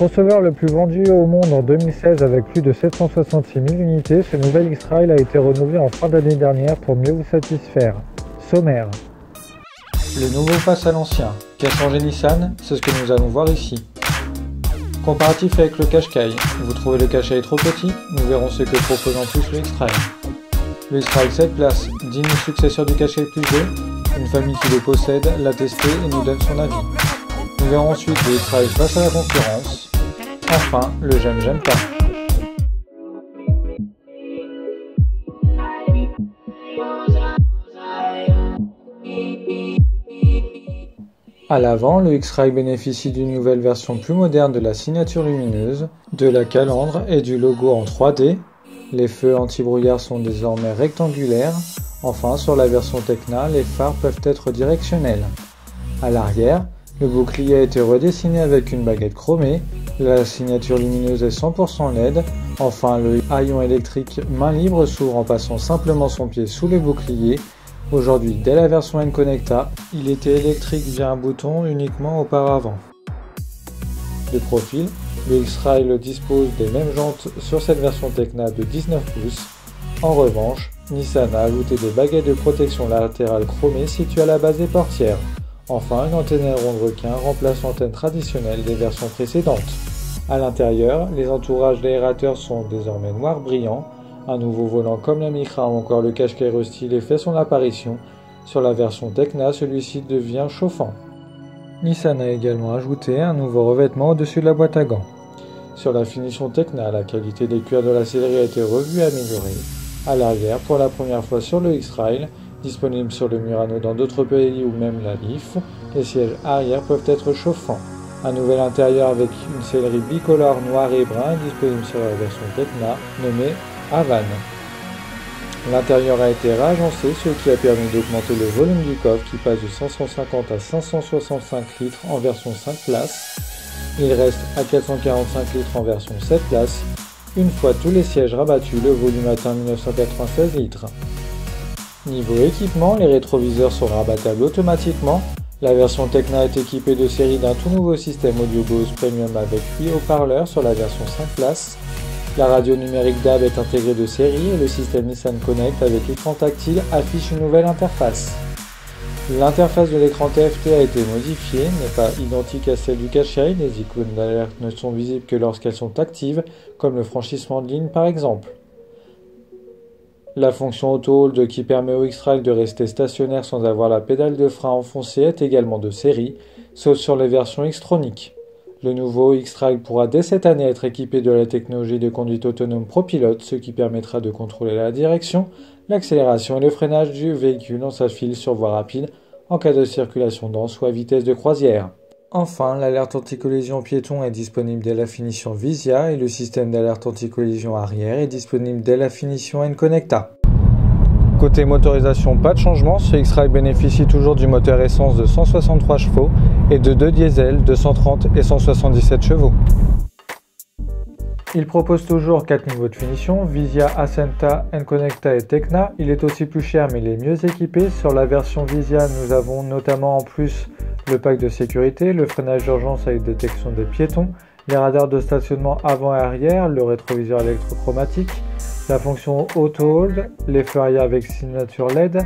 Crossover le plus vendu au monde en 2016 avec plus de 766 000 unités, ce nouvel X-Trail a été renouvelé en fin d'année dernière pour mieux vous satisfaire. Sommaire. Le nouveau face à l'ancien. Qu'a changé Nissan? C'est ce que nous allons voir ici. Comparatif avec le Qashqai. Vous trouvez le Qashqai trop petit? Nous verrons ce que propose en plus le X-Trail. Le X-Trail 7 places, digne successeur du Qashqai plus 2. Une famille qui le possède, l'a testé et nous donne son avis. Nous verrons ensuite le X-Trail face à la concurrence. Enfin, le j'aime pas. À l'avant, le X-Trail bénéficie d'une nouvelle version plus moderne de la signature lumineuse, de la calandre et du logo en 3D. Les feux anti-brouillard sont désormais rectangulaires. Enfin, sur la version Tecna, les phares peuvent être directionnels. À l'arrière, le bouclier a été redessiné avec une baguette chromée. La signature lumineuse est 100% LED. Enfin, le haillon électrique main libre s'ouvre en passant simplement son pied sous le bouclier. Aujourd'hui, dès la version N-Connecta, il était électrique via un bouton uniquement auparavant. De profil, le X-Trail dispose des mêmes jantes sur cette version Tecna de 19 pouces. En revanche, Nissan a ajouté des baguettes de protection latérale chromées situées à la base des portières. Enfin, une antenne aileron de requin remplace l'antenne traditionnelle des versions précédentes. À l'intérieur, les entourages d'aérateurs sont désormais noirs brillants. Un nouveau volant comme la Micra ou encore le Qashqai restylé fait son apparition. Sur la version Tecna, celui-ci devient chauffant. Nissan a également ajouté un nouveau revêtement au-dessus de la boîte à gants. Sur la finition Tecna, la qualité des cuirs de la sellerie a été revue et améliorée. À l'arrière, pour la première fois sur le X-Trail, disponible sur le Murano dans d'autres pays ou même la Leaf, les sièges arrière peuvent être chauffants. Un nouvel intérieur avec une sellerie bicolore noir et brun est disponible sur la version Tecna, nommée Havane. L'intérieur a été réagencé, ce qui a permis d'augmenter le volume du coffre qui passe de 550 à 565 litres en version 5 places. Il reste à 445 litres en version 7 places. Une fois tous les sièges rabattus, le volume atteint 1996 litres. Niveau équipement, les rétroviseurs sont rabattables automatiquement. La version Tecna est équipée de série d'un tout nouveau système audio Bose Premium avec 8 haut-parleurs sur la version 5 places. La radio numérique DAB est intégrée de série et le système Nissan Connect avec écran tactile affiche une nouvelle interface. L'interface de l'écran TFT a été modifiée, n'est pas identique à celle du Qashqai, les icônes d'alerte ne sont visibles que lorsqu'elles sont actives, comme le franchissement de ligne par exemple. La fonction Auto Hold qui permet au X-Trail de rester stationnaire sans avoir la pédale de frein enfoncée est également de série, sauf sur les versions X-Tronic. Le nouveau X-Trail pourra dès cette année être équipé de la technologie de conduite autonome ProPilot, ce qui permettra de contrôler la direction, l'accélération et le freinage du véhicule en sa file sur voie rapide en cas de circulation dense ou à vitesse de croisière. Enfin, l'alerte anti-collision piéton est disponible dès la finition Visia et le système d'alerte anti-collision arrière est disponible dès la finition N-Connecta. Côté motorisation, pas de changement, ce X-Trail bénéficie toujours du moteur essence de 163 chevaux et de deux diesels de 130 et 177 chevaux. Il propose toujours 4 niveaux de finition, Visia, Ascenta, N-Connecta et Tecna. Il est aussi plus cher mais il est mieux équipé. Sur la version Visia, nous avons notamment en plus le pack de sécurité, le freinage d'urgence avec détection des piétons, les radars de stationnement avant et arrière, le rétroviseur électrochromatique, la fonction Auto Hold, les feux arrière avec signature LED,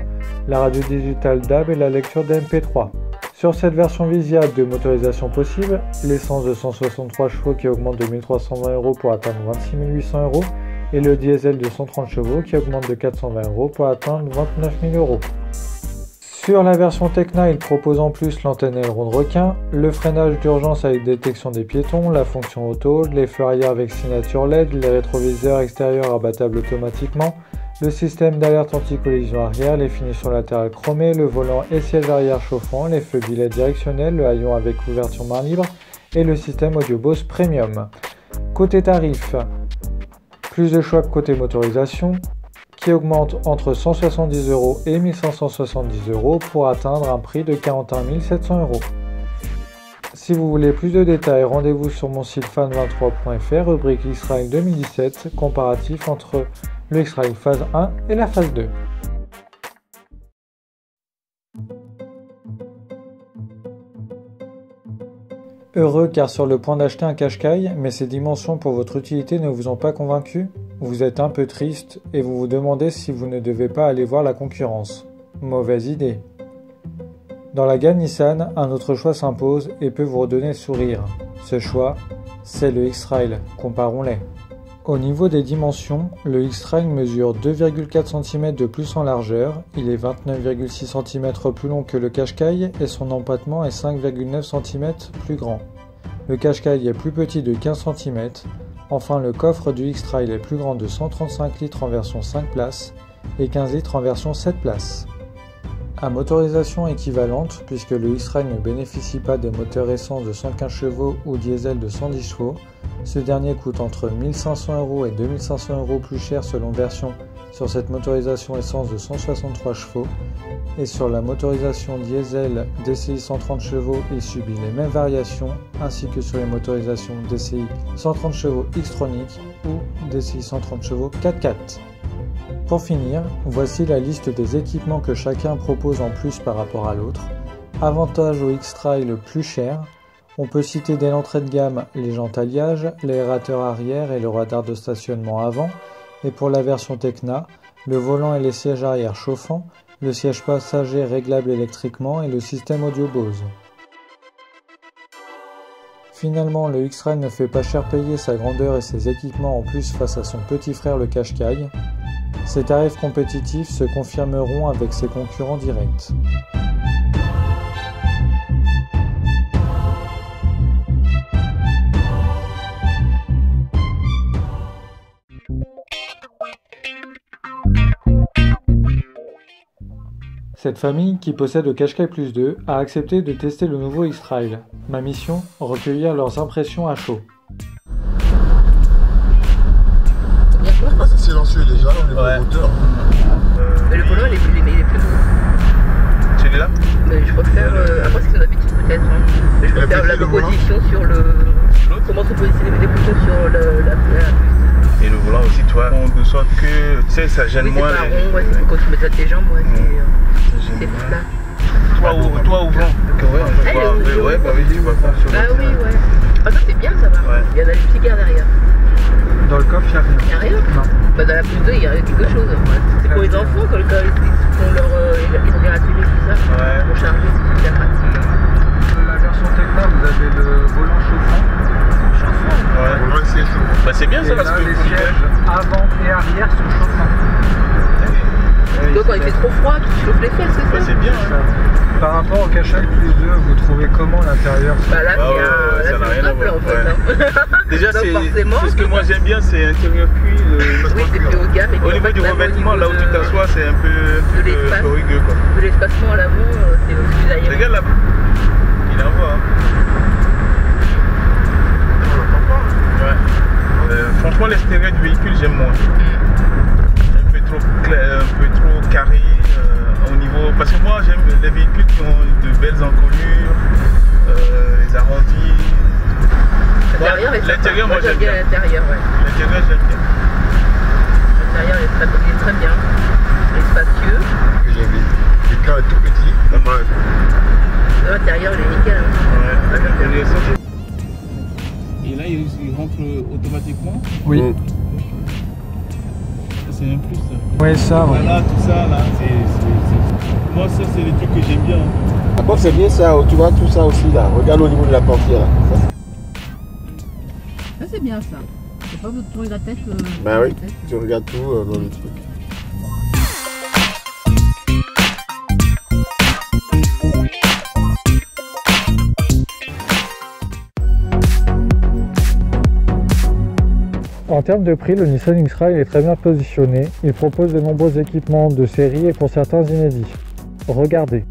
la radio digitale DAB et la lecture d'MP3. Sur cette version Visia, deux motorisations possibles, l'essence de 163 chevaux qui augmente de 1 320 € pour atteindre 26 800 € et le diesel de 130 chevaux qui augmente de 420 € pour atteindre 29 000 €. Sur la version Tecna, il propose en plus l'antenne aileron de requin, le freinage d'urgence avec détection des piétons, la fonction auto, les feux arrière avec signature LED, les rétroviseurs extérieurs abattables automatiquement, le système d'alerte anti-collision arrière, les finitions latérales chromées, le volant et siège arrière chauffant, les feux bilets directionnels, le haillon avec ouverture main libre et le système audio Bose Premium. Côté tarif, plus de choix que côté motorisation, qui augmente entre 170 € et 1570 € pour atteindre un prix de 41 700 €. Si vous voulez plus de détails, rendez-vous sur mon site fan23.fr, rubrique X-Trail 2017, comparatif entre le X-Trail phase 1 et la phase 2. Heureux car sur le point d'acheter un Qashqai, mais ses dimensions pour votre utilité ne vous ont pas convaincu? Vous êtes un peu triste et vous vous demandez si vous ne devez pas aller voir la concurrence. Mauvaise idée. Dans la gamme Nissan, un autre choix s'impose et peut vous redonner le sourire. Ce choix, c'est le X-Trail, comparons-les. Au niveau des dimensions, le X-Trail mesure 2,4 cm de plus en largeur, il est 29,6 cm plus long que le Qashqai et son empattement est 5,9 cm plus grand. Le Qashqai est plus petit de 15 cm. Enfin, le coffre du X-Trail est plus grand de 135 litres en version 5 places et 15 litres en version 7 places. À motorisation équivalente, puisque le X-Trail ne bénéficie pas des moteurs essence de 115 chevaux ou diesel de 110 chevaux, ce dernier coûte entre 1 500 € et 2 500 € plus cher selon version sur cette motorisation essence de 163 chevaux, et sur la motorisation diesel DCI 130 chevaux il subit les mêmes variations, ainsi que sur les motorisations DCI 130 chevaux X-Tronic ou DCI 130 chevaux 4x4. Pour finir, voici la liste des équipements que chacun propose en plus par rapport à l'autre. Avantage au X-Trail le plus cher, on peut citer dès l'entrée de gamme les jantes alliage, l'aérateur arrière et le radar de stationnement avant, et pour la version Tecna, le volant et les sièges arrière chauffants, le siège passager réglable électriquement et le système audio Bose. Finalement, le X-Trail ne fait pas cher payer sa grandeur et ses équipements en plus face à son petit frère le Qashqai. Ses tarifs compétitifs se confirmeront avec ses concurrents directs. Cette famille, qui possède le Qashqai Plus 2, a accepté de tester le nouveau X-Trail. Ma mission, recueillir leurs impressions à chaud. Ah, c'est silencieux déjà, on est pas au moteur. Mais le volant, il est plus beau. Celui-là? Mais je préfère, après c'est son habitude peut-être, hein. Mais je préfère la position sur le... Comment se positionner les boutons sur la Et le volant aussi, toi, de sorte que, tu sais, ça gêne moins. C'est pas rond, ouais, c'est quand tu mets ça de tes jambes, ouais, c'est plat. Toi ouvrant. Ouais, bah oui, tu vois pas sur Bah oui, ouais. Ah ça c'est bien, ça va. Ouais. Il y en a une petite gare derrière. Dans le coffre, il n'y a rien. Il n'y a rien? Non. Bah dans la plus 2, il y a quelque chose. Ouais. C'est pour les enfants quand ils font leur... ils ont des râteliers, tout ça. Ouais. Pour charger, c'est super pratique. La version Tecna, vous avez le volant chauffant. Ouais. Le volant c'est chauffant. Bah c'est bien ça, parce que les sièges avant et arrière sont chauffants. Donc quand il fait trop froid, tu chauffes les fesses, c'est ça? C'est bien. Par rapport au Qashqai Plus 2, vous trouvez comment l'intérieur? Bah là, ça n'a rien à voir. En fait, hein. Déjà, c'est ce que moi j'aime bien, c'est intérieur cuit. Oui, c'est plus haut de gamme. Au niveau du revêtement, là où tu t'assois, c'est un peu rugueux. De l'espacement à l'avant, c'est plus aérien. Regarde là, il envoie. Ouais. Franchement, l'extérieur du véhicule, j'aime moins. Un peu trop carré au niveau. Parce que moi, j'aime les véhicules qui ont de belles encolures, les arrondis. L'intérieur, moi j'aime bien. L'intérieur, ouais. L'intérieur, j'aime bien. L'intérieur, il est très bien. Il est spacieux. J'ai vu. L'écran est tout petit. L'intérieur, il est nickel. Hein. Ouais. Et là, il rentre automatiquement. Oui. C'est un plus. Ça. Oui, ça, ouais. Voilà, tout ça, là, moi, ça, c'est les trucs que j'aime bien. Par contre, c'est bien ça, tu vois tout ça aussi là. Regarde au niveau de la portière là. Ça, c'est bien ça. C'est pas votre tourner la tête. Bah oui, tu regardes tout dans le truc. En termes de prix, le Nissan X-Trail est très bien positionné. Il propose de nombreux équipements de série et pour certains inédits. Regardez.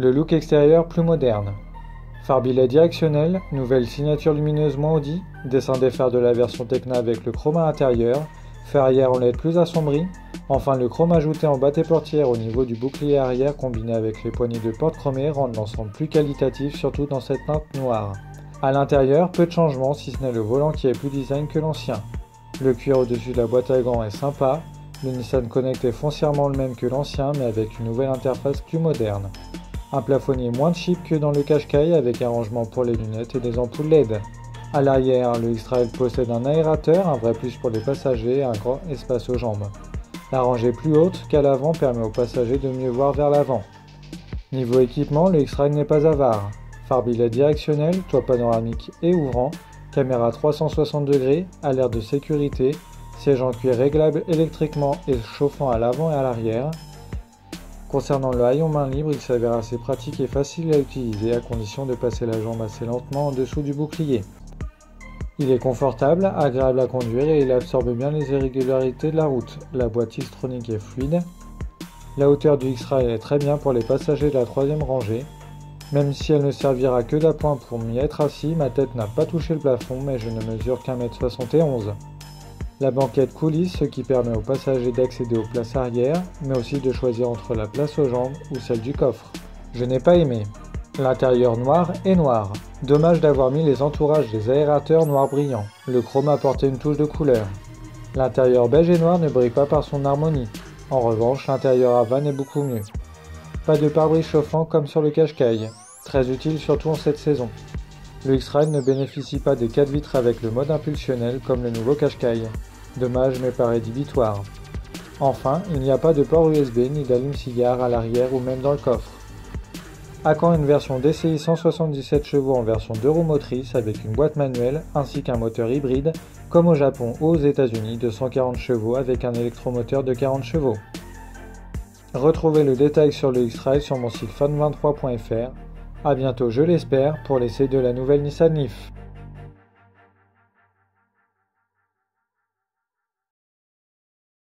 Le look extérieur plus moderne. Phare billet directionnel, nouvelle signature lumineuse moins Audi, dessin des phares de la version Tecna avec le chrome à l'intérieur, feu arrière en LED plus assombri, enfin le chrome ajouté en bas des portières au niveau du bouclier arrière combiné avec les poignées de porte chromées rendent l'ensemble plus qualitatif, surtout dans cette teinte noire. A l'intérieur, peu de changements si ce n'est le volant qui est plus design que l'ancien. Le cuir au-dessus de la boîte à gants est sympa, le Nissan Connect est foncièrement le même que l'ancien mais avec une nouvelle interface plus moderne. Un plafonnier moins cheap que dans le Qashqai avec un rangement pour les lunettes et des ampoules LED. À l'arrière, le X-Trail possède un aérateur, un vrai plus pour les passagers et un grand espace aux jambes. La rangée plus haute qu'à l'avant permet aux passagers de mieux voir vers l'avant. Niveau équipement, le X-Trail n'est pas avare. Phare billet directionnel, toit panoramique et ouvrant, caméra 360 degrés, alerte de sécurité, siège en cuir réglable électriquement et chauffant à l'avant et à l'arrière. Concernant le haillon main libre, il s'avère assez pratique et facile à utiliser à condition de passer la jambe assez lentement en dessous du bouclier. Il est confortable, agréable à conduire et il absorbe bien les irrégularités de la route. La boîte Xtronic est fluide. La hauteur du X-Trail est très bien pour les passagers de la troisième rangée. Même si elle ne servira que d'appoint pour m'y être assis, ma tête n'a pas touché le plafond mais je ne mesure qu'1 m 71. La banquette coulisse, ce qui permet aux passagers d'accéder aux places arrière, mais aussi de choisir entre la place aux jambes ou celle du coffre. Je n'ai pas aimé. L'intérieur noir est noir. Dommage d'avoir mis les entourages des aérateurs noir brillant. Le chrome apportait une touche de couleur. L'intérieur beige et noir ne brille pas par son harmonie. En revanche, l'intérieur à vanne est beaucoup mieux. Pas de pare-brise chauffant comme sur le Qashqai. Très utile surtout en cette saison. Le X-Trail ne bénéficie pas des 4 vitres avec le mode impulsionnel comme le nouveau Qashqai. Dommage mais pas rédhibitoire. Enfin, il n'y a pas de port USB ni d'allume-cigare à l'arrière ou même dans le coffre. À quand une version DCI 177 chevaux en version 2 roues motrices avec une boîte manuelle ainsi qu'un moteur hybride comme au Japon ou aux États-Unis de 140 chevaux avec un électromoteur de 40 chevaux. Retrouvez le détail sur le X-Trail sur mon site fan23.fr. A bientôt je l'espère pour l'essai de la nouvelle Nissan Leaf.